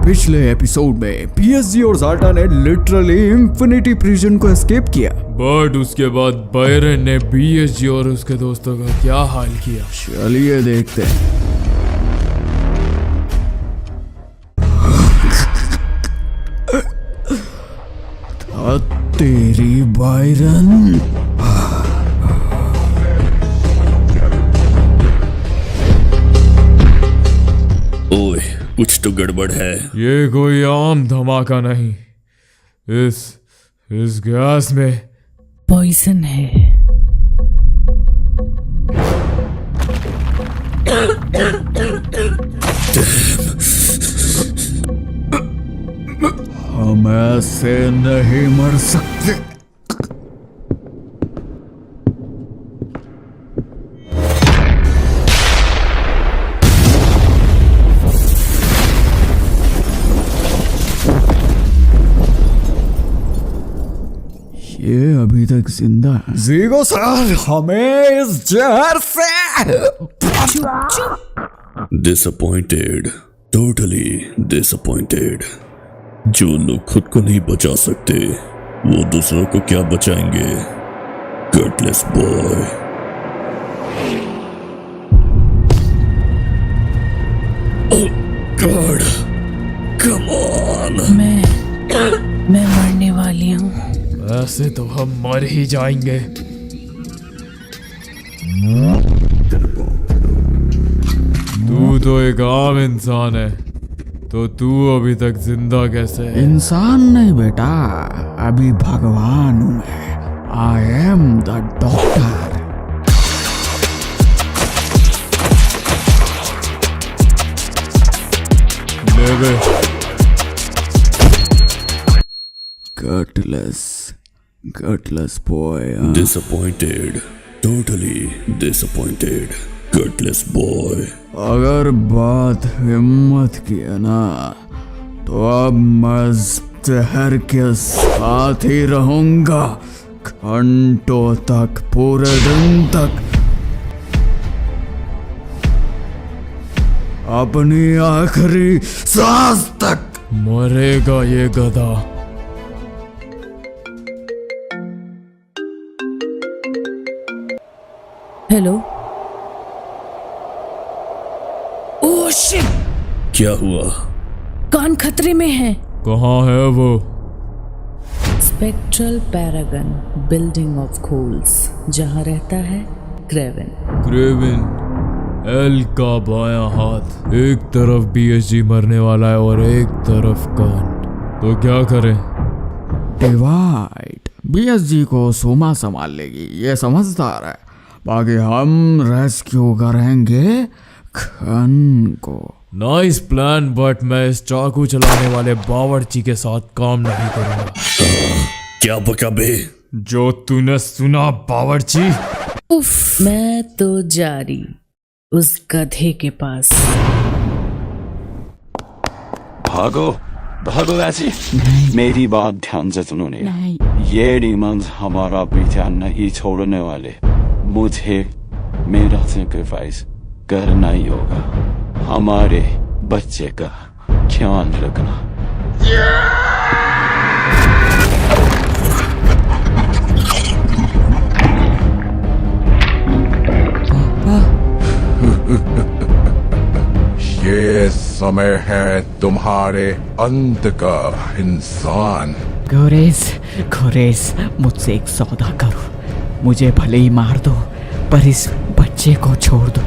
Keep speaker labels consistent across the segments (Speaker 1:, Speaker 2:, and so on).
Speaker 1: पिछले एपिसोड में पीएसजी और जाटा ने लिटरली इंफिनिटी प्रिजन को एस्केप किया,
Speaker 2: बट उसके बाद बायरन ने बीएसजी और उसके दोस्तों का क्या हाल किया।
Speaker 1: चलिए देखते हैं। तेरी बायरन,
Speaker 3: ओए, कुछ तो गड़बड़ है।
Speaker 2: ये कोई आम धमाका नहीं, इस गैस में
Speaker 4: पॉइजन है।
Speaker 1: हम ऐसे नहीं मर सकते। ये अभी तक जिंदा है। जीगो सर, हमें इस जहर से
Speaker 3: डिसअपॉइंटेड, टोटली डिसअपॉइंटेड। जो लोग खुद को नहीं बचा सकते वो दूसरों को क्या बचाएंगे। गटलेस बॉय। God, come on.
Speaker 4: मैं मरने वाली हूँ।
Speaker 2: ऐसे तो हम मर ही जाएंगे। तू तो एक आम इंसान है, तो तू अभी तक जिंदा कैसे है?
Speaker 1: इंसान नहीं बेटा, अभी भगवान हूं मैं। I am the doctor. गटलेस boy.
Speaker 3: Disappointed, totally disappointed. गटलेस boy.
Speaker 1: अगर बात हिम्मत की है ना, तो अब मैं जहर के साथ ही रहूंगा, घंटों तक, पूरे दिन तक, अपनी आखिरी सांस तक।
Speaker 2: मरेगा ये गधा।
Speaker 4: हेलो। Oh shit!
Speaker 3: क्या हुआ?
Speaker 4: कान खतरे में है।
Speaker 2: कहाँ है वो?
Speaker 4: Spectral paragon building of coals, जहाँ रहता है क्रेवन।
Speaker 2: क्रेवन, एल का बायां हाथ। एक तरफ बीएसजी मरने वाला है और एक तरफ कान, तो क्या करें?
Speaker 1: डिवाइड। बीएसजी को सोमा संभाल लेगी, ये समझदार है। बाकी हम रेस्क्यू करेंगे खन को।
Speaker 2: नाइस प्लान, बट मैं इस चाकू चलाने वाले बावर्ची के साथ काम नहीं करूंगा।
Speaker 3: क्या बका बे?
Speaker 2: जो तूने सुना बावर्ची?
Speaker 4: उफ, मैं तो जा रही उस गधे के पास।
Speaker 5: भागो भागो ऐसी। मेरी बात ध्यान से सुनो ने। ये डीमंस हमारा पीछा नहीं छोड़ने वाले। मुझे मेरा सेक्रीफाइस करना ही होगा। हमारे बच्चे का ख्याल रखना।
Speaker 6: ये समय है तुम्हारे अंत का, इंसान।
Speaker 7: गोरेस, मुझसे एक सौदा करो। मुझे भले ही मार दो, पर इस बच्चे को छोड़ दो।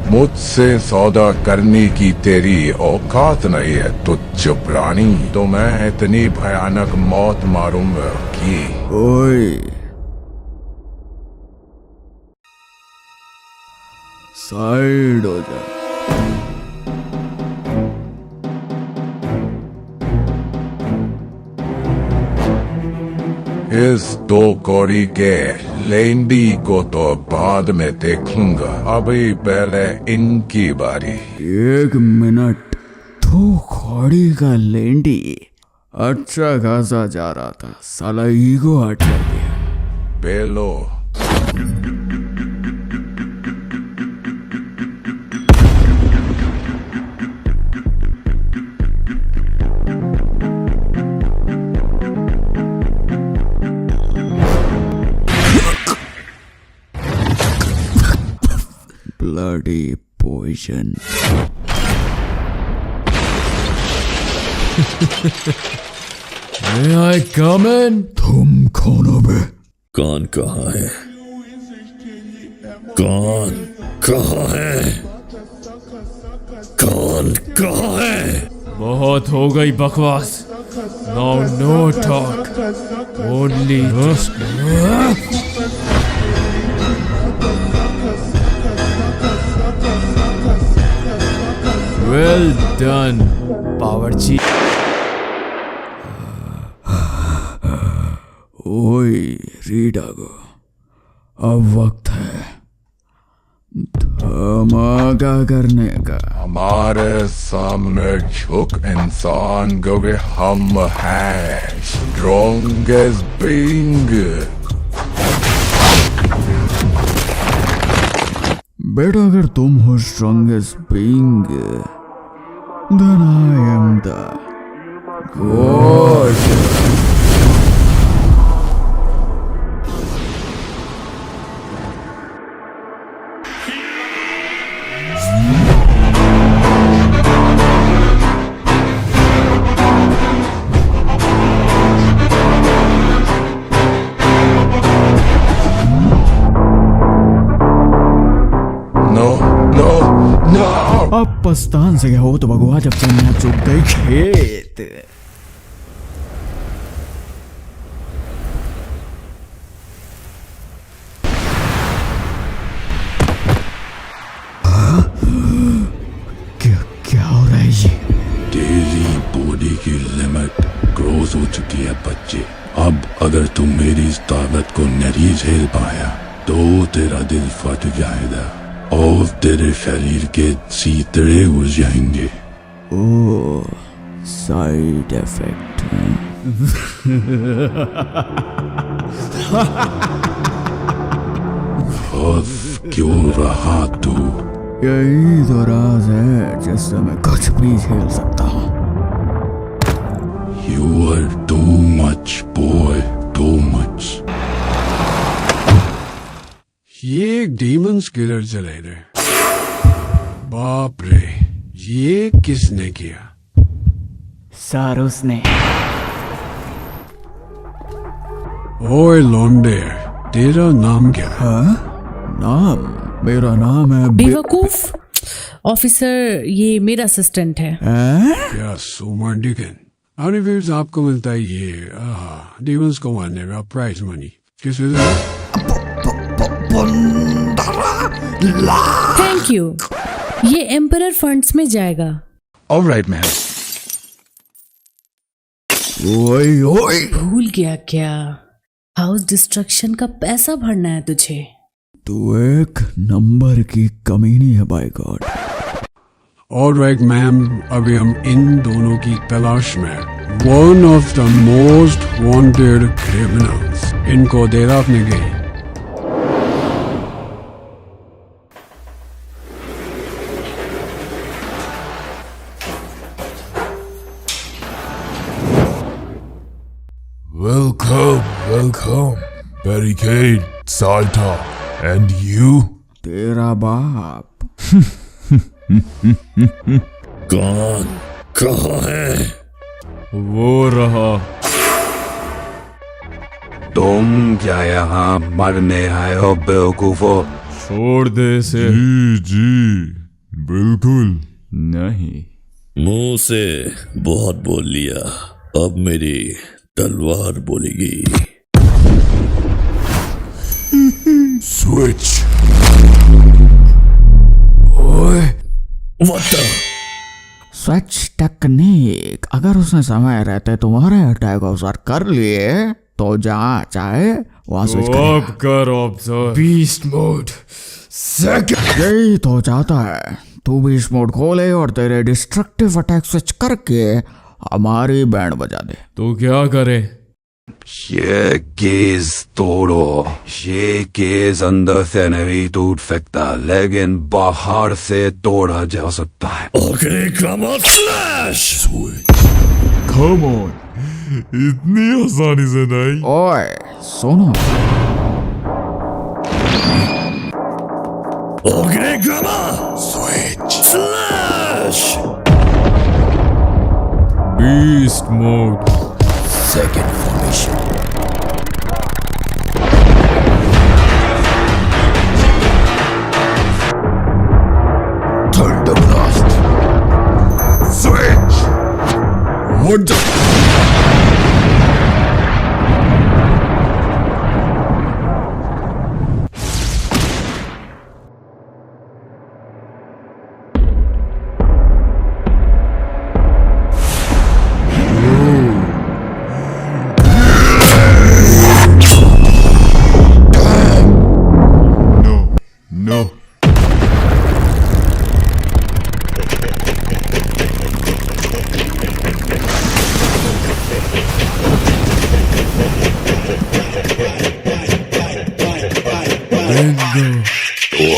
Speaker 6: मुझसे सौदा करने की तेरी औकात नहीं है तुच्छ प्राणी। तो मैं इतनी भयानक मौत मारूंगा कि
Speaker 1: ओए, साइड हो जा।
Speaker 6: इस दो कौड़ी के लेंडी को तो बाद में देखूंगा। अभी पहले इनकी बारी।
Speaker 1: 1 मिनट। तो कौड़ी का लेंडी अच्छा खासा जा रहा था, साला ईगो हट कर दिया।
Speaker 6: बेलो।
Speaker 1: bloody poison.
Speaker 2: May I come in?
Speaker 1: तुम कौन हो बे?
Speaker 3: कौन कहाँ है? कौन कहाँ है? कौन कहाँ है?
Speaker 2: बहुत हो गई बकवास. Now no talk. Only just. Well done, बावर्ची.
Speaker 1: ओए रीडागो, अब वक्त है धमाका करने का.
Speaker 6: हमारे सामने झुक इंसान क्योंकि हम हैं स्ट्रॉन्गेस्ट बीइंग.
Speaker 1: बेटा अगर तुम हो strongest being, then I am the God. अब पस्तान से हो तो भगवा जब से मैं चुप गई खेत. क्या हो रहा है ये?
Speaker 3: तेरी बॉडी की लिमिट क्रॉस हो चुकी है बच्चे. अब अगर तुम मेरी इस ताकत को नहीं झेल पाया तो तेरा दिल फट जाएगा और तेरे शरीर के सीतड़े उड़ जाएंगे.
Speaker 1: ओह, साइड इफेक्ट.
Speaker 3: खौफ क्यों रहा तू?
Speaker 1: यही तो राज है जिससे मैं कुछ भी झेल सकता हूँ.
Speaker 3: You are too much, boy, too much.
Speaker 8: ये एक डीमंस किलर चले रहे. बाप रे, ये किसने किया?
Speaker 7: सर उसने.
Speaker 8: ओए लौंडे, तेरा नाम क्या है?
Speaker 1: नाम? मेरा नाम है
Speaker 4: बेवकूफ ऑफिसर, ये मेरा असिस्टेंट है.
Speaker 8: क्या सुमर डिकन? एनीवेज आपको मिलता है ये डीमंस को मारने का प्राइज मनी. किस वजह से?
Speaker 4: थैंक यू, ये एम्परर फंड्स में जाएगा.
Speaker 6: Alright ma'am.
Speaker 1: ओए ओए,
Speaker 4: भूल गया क्या? हाउस डिस्ट्रक्शन का पैसा भरना है तुझे.
Speaker 1: तू एक नंबर की कमीनी है बाय गॉड.
Speaker 8: ऑलराइट मैम, अभी हम इन दोनों की तलाश में. One of the most wanted criminals. इनको देर आपने गई.
Speaker 6: Welcome, Barricade, Salta, and you?
Speaker 1: तेरा बाप.
Speaker 3: कौन कहाँ है?
Speaker 2: वो रहा.
Speaker 5: तुम क्या यहाँ मरने आए हो बेवकूफो?
Speaker 2: छोड़ दे इसे.
Speaker 3: जी बिल्कुल
Speaker 2: नहीं.
Speaker 3: मुंह से बहुत बोल लिया, अब मेरी तलवार बोलेगी.
Speaker 6: Switch.
Speaker 1: ओए,
Speaker 3: What the?
Speaker 1: Such technique. अगर उसने समय रहते तुम्हारे अटैक अवसर कर लिए तो जहाँ चाहे वहां स्विच कर.
Speaker 2: अब कर ऑब्जर्व. Beast mode.
Speaker 1: यही तो चाहता है. तू बीस्ट मोड खोले और तेरे डिस्ट्रक्टिव अटैक स्विच करके हमारी बैंड बजा दे.
Speaker 2: तो क्या करे?
Speaker 5: ये गेज तोड़ो. ये गेज अंदर से नहीं टूट सकता, लेकिन बाहर से तोड़ा जा सकता है.
Speaker 3: आखिरी कमाल फ्लैश.
Speaker 2: कम ऑन, इतनी आसानी से नहीं.
Speaker 1: ओए सुनो,
Speaker 3: Organic drama! Switch! Slash!
Speaker 2: Beast mode.
Speaker 3: Second formation. Thunder blast. Switch! What the? No.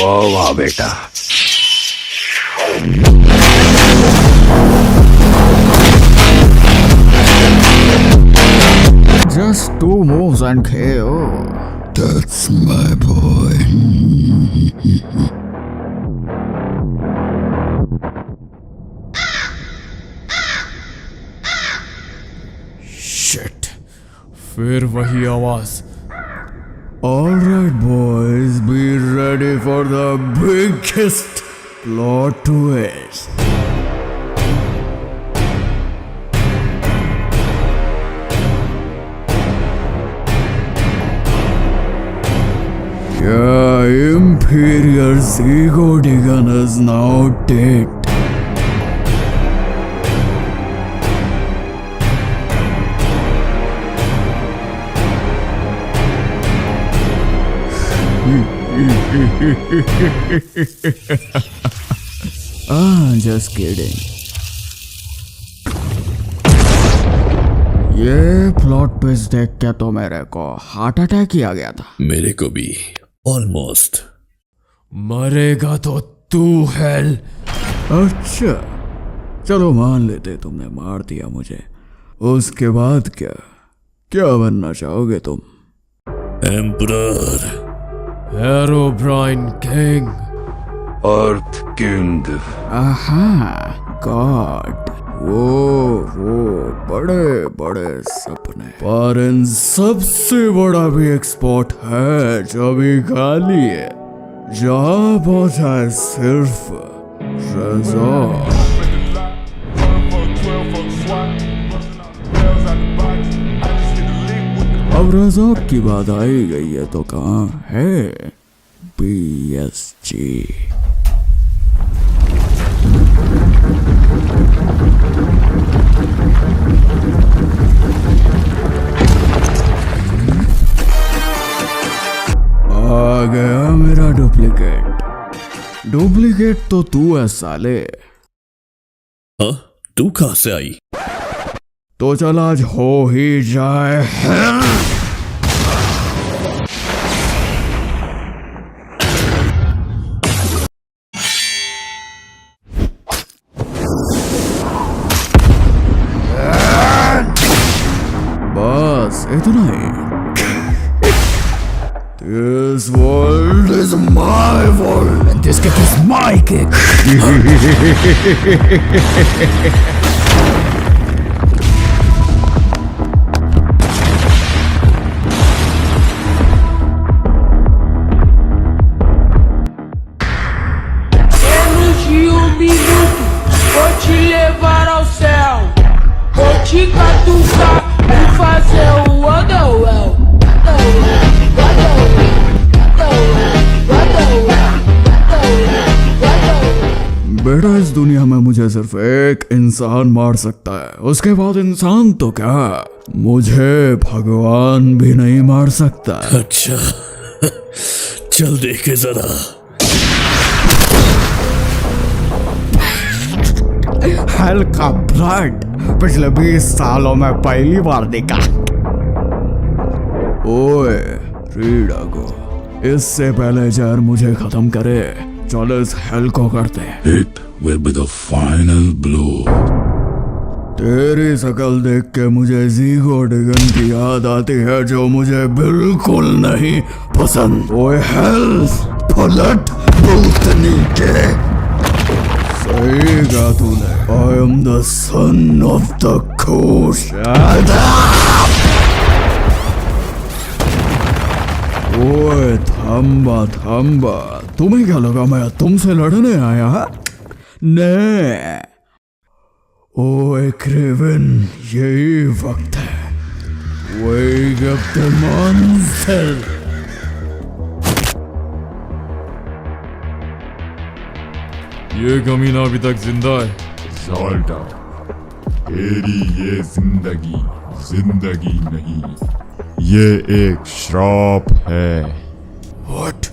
Speaker 6: वाह वाह बेटा,
Speaker 1: Just 2 moves and KO.
Speaker 3: That's my boy.
Speaker 2: Shit. फिर वही आवाज।
Speaker 1: Alright boys, be ready for the biggest plot twist. Yeah, Imperial Zygodegan is now dead. Just kidding. ये plot twist देख के तो मेरे को हार्ट अटैक ही आ गया था।
Speaker 3: मेरे को भी ऑलमोस्ट।
Speaker 2: मरेगा तो तू हेल।
Speaker 1: अच्छा, चलो मान लेते तुमने मार दिया मुझे। उसके बाद क्या बनना चाहोगे तुम?
Speaker 3: Emperor,
Speaker 2: Herobrine king.
Speaker 6: Earth king.
Speaker 1: आहा, गॉड। वो बड़े बड़े सपने, पर इन सबसे बड़ा भी एक स्पॉट है जो भी खाली है, जहाँ पहुंचा है सिर्फ रज़ा। अब रज़ा की बात आई गई है तो कहाँ है PSG? आ गया मेरा डुप्लीकेट तो तू है साले।
Speaker 3: हाँ, तू कहाँ से आई?
Speaker 1: तो चल आज हो ही जाए। बस इतना ही। This world is my world and this kick is my kick.
Speaker 9: Menos de minuto, vou te levar ao céu. Vou te catucar e fazer o Wonderwell.
Speaker 1: बेटा, इस दुनिया में मुझे सिर्फ एक इंसान मार सकता है, उसके बाद इंसान तो क्या, मुझे भगवान भी नहीं मार सकता।
Speaker 3: अच्छा, चल देखे जरा।
Speaker 1: हेल का ब्लड पिछले 20 सालों में पहली बार देखा। ओए रीडागो, इससे पहले जहर मुझे खत्म करे, चलो इस हेल को करते हैं।
Speaker 3: It will be the final blow.
Speaker 1: तेरी शकल देख के मुझे ज़ीगोडेगन की याद आती है, जो मुझे बिल्कुल नहीं पसंद। ओए हेल, पलट भूतनी के। सही कहा तूने। I am the son of the ghost. ओए थांबा थांबा, तुम्हें क्या लगा मैं तुमसे लड़ने आया? नहीं। ओए क्रेवन, यही वक्त है। Wake up the monster.
Speaker 2: ये कमीना अभी तक जिंदा है।
Speaker 3: सॉल्टा, तेरी ये जिंदगी जिंदगी नहीं, ये एक श्राप है।
Speaker 2: What?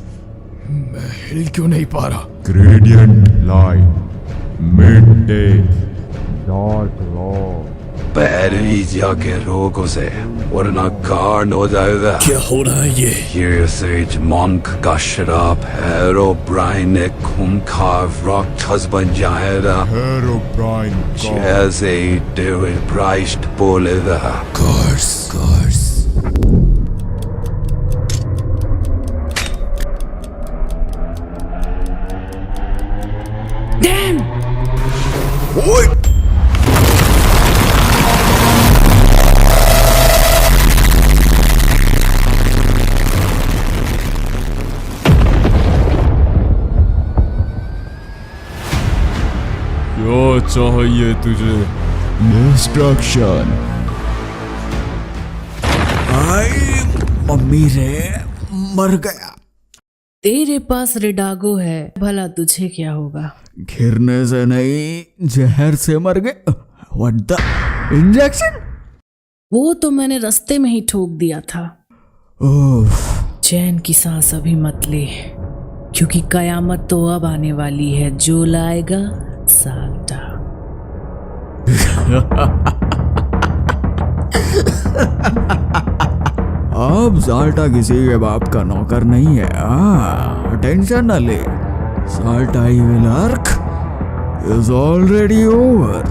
Speaker 2: मैं हिल क्यों नहीं पा रहा?
Speaker 3: Gradient light, mid day, dark law.
Speaker 5: पैरवी जाके रोक उसे, वरना कांड हो जाएगा।
Speaker 2: क्या हो रहा है
Speaker 5: ये सेज मॉन्क का श्राप है। ओब्राइन ने खूंखार राक्षस बन जाएगा,
Speaker 3: हेरोब्राइन
Speaker 5: जैसे डेविड ब्राइस्ट बोलेगा।
Speaker 2: कर्स। क्या चाहिए तुझे?
Speaker 3: डिस्ट्रक्शन।
Speaker 1: मम्मी रे मर गया।
Speaker 4: तेरे पास रेडागो है, भला तुझे क्या होगा?
Speaker 1: घिरने से नहीं, जहर से मर गए। What the injection?
Speaker 4: वो तो मैंने रास्ते में ही ठोक दिया था। चैन की सांस अभी मत ले, क्योंकि कयामत तो अब आने वाली है। जो लाएगा साल्टा।
Speaker 1: अब साल्टा किसी के बाप का नौकर नहीं है। टेंशन न ले, साल्टा evil arc is already over.